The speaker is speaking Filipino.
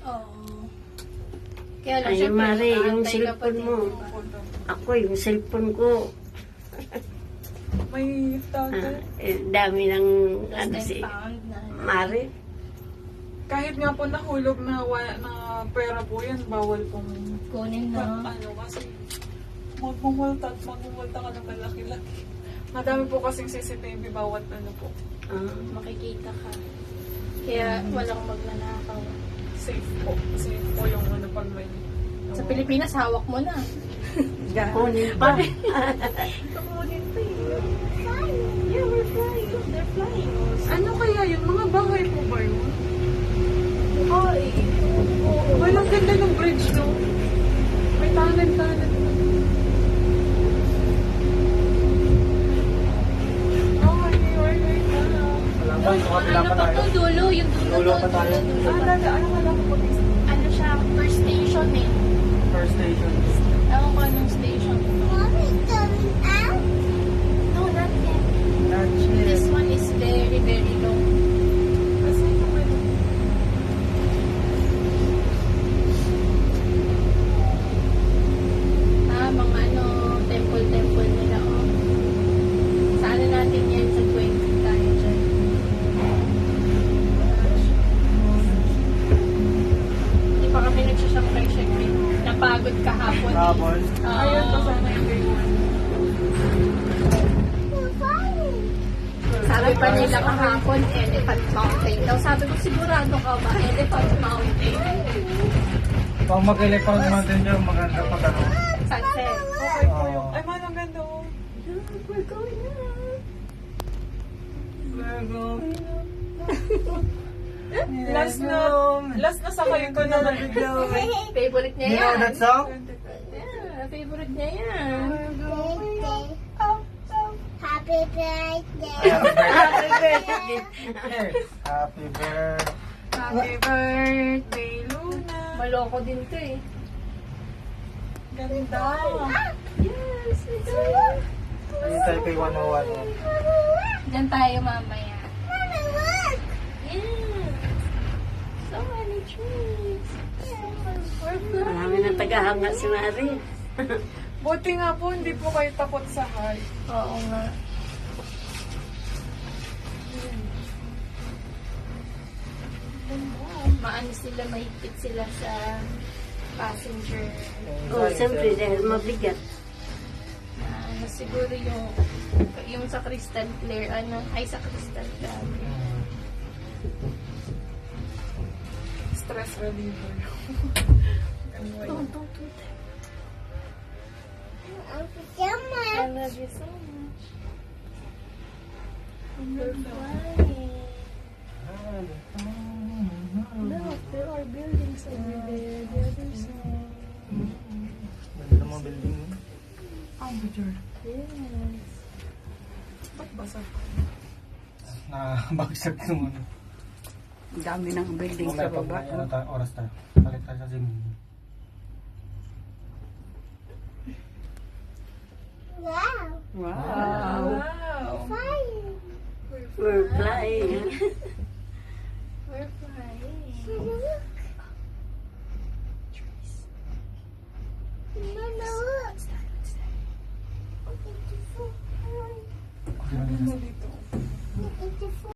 Oo. Kaya lang, Ay, syempre, Mari, yung nakaantay ka pa cellphone din. mo. Ako, yung cellphone ko. May tawag. Dami ng, Lost ano and si found na. Mari. Kahit nga po nahulog na, na pera po yan, bawal pong Kunin na. ano kasi magmumulta ka ng malaki-laki. Madami po kasing CCTV bawat ano po. Makikita ka. Kaya walang magnanakaw. Safe po. Safe po yung ano pag may... Sa Pilipinas, hawak mo na. Kunin pa. Kukunin pa eh. Yeah, we're flying. They're flying. Ano kaya yun? Mga bahay po ba yun? Ay. Walang ganda ng bridge, no? May tanan-tanan. Ano pa to? Dulo? Yung dulo pa tayo. Ano siya? First station eh. First station. Ewan ko anong station. No, not yet. That's it. This one is very, very long. Mga ano, temple nila, oh. Saan na natin yan? Sa 20 tayo dyan. Hindi pa kami nagsasakay siya. Napagod kahapon. Habol. Ayun pa sana yung day one. Sabi pa nila kahapon, Elephant Mountain. Daw sabi ko, sigurado ka ba? Elephant Mountain. Pag mag-elephant mountain nyo, maganda pag ano. Sunset. Okay po yung... Ay, man, ang ganda, oh. We're going up. Last na sakay ko na Favorite niya You know yan. that song? Yeah, favorite niya yan. Happy birthday. Happy birthday. Happy birthday, Luna. Maloko din to eh. Ganda. Yes, we do. Ayun tayo kay 101. Diyan tayo mamaya. Mommy, look. Yeah. So many trees. We're Marami na tagahanga si Mari. Buti nga po, hindi po kayo takot sa height. Oo nga. Maano sila, mahigpit sila sa passenger. Oh, siyempre, dahil mabigat. Ano siguro yung sa Crystal Clear, ano, ay sa Crystal Clear. Stress reliever. Don't. I love you so much. We're flying. Look, there are buildings over there. The other side. Ganda ng mga building. Ang bujard. Yes. Ba't basa? Nakabagsak naman. Ang dami ng building sa baba. Ano tayo, oras tayo. Balik tayo sa gym. Wow. Wow. Wow. Fire. We're flying.